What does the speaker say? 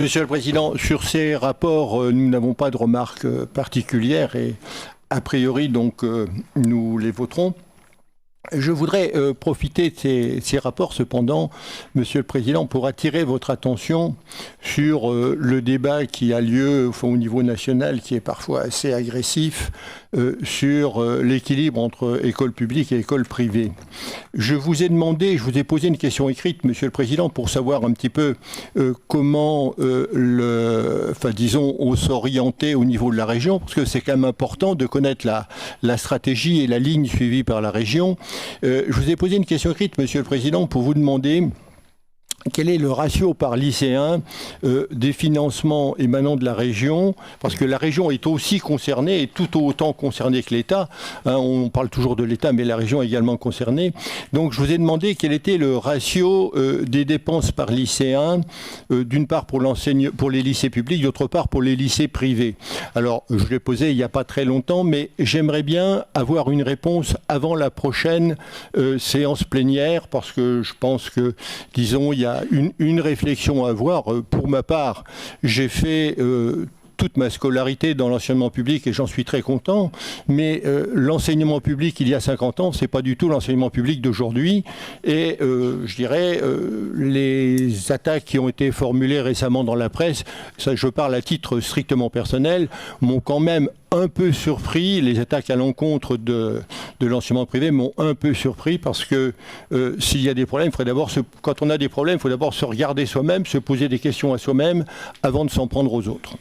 Monsieur le Président, sur ces rapports, nous n'avons pas de remarques particulières et a priori, donc, nous les voterons. Je voudrais profiter de ces rapports, cependant, Monsieur le Président, pour attirer votre attention sur le débat qui a lieu au niveau national, qui est parfois assez agressif, sur l'équilibre entre école publique et école privée. Je vous ai demandé, je vous ai posé une question écrite, Monsieur le Président, pour savoir un petit peu comment, disons, on s'orientait au niveau de la région, parce que c'est quand même important de connaître la stratégie et la ligne suivie par la région. Je vous ai posé une question écrite, Monsieur le Président, pour vous demander quel est le ratio par lycéen des financements émanant de la région, parce que la région est aussi concernée, et tout autant concernée que l'État. On parle toujours de l'État, mais la région est également concernée. Donc je vous ai demandé quel était le ratio des dépenses par lycéen, d'une part pour les lycées publics, d'autre part pour les lycées privés. Alors je l'ai posé il n'y a pas très longtemps, mais j'aimerais bien avoir une réponse avant la prochaine séance plénière, parce que je pense que, disons, il y a une réflexion à avoir. Pour ma part, j'ai fait toute ma scolarité dans l'enseignement public et j'en suis très content, mais l'enseignement public il y a 50 ans, c'est pas du tout l'enseignement public d'aujourd'hui, et je dirais les attaques qui ont été formulées récemment dans la presse, ça je parle à titre strictement personnel, m'ont quand même un peu surpris. Les attaques à l'encontre de l'enseignement privé m'ont un peu surpris, parce que s'il y a des problèmes, il faudrait d'abord quand on a des problèmes, il faut d'abord se regarder soi-même, se poser des questions à soi-même avant de s'en prendre aux autres.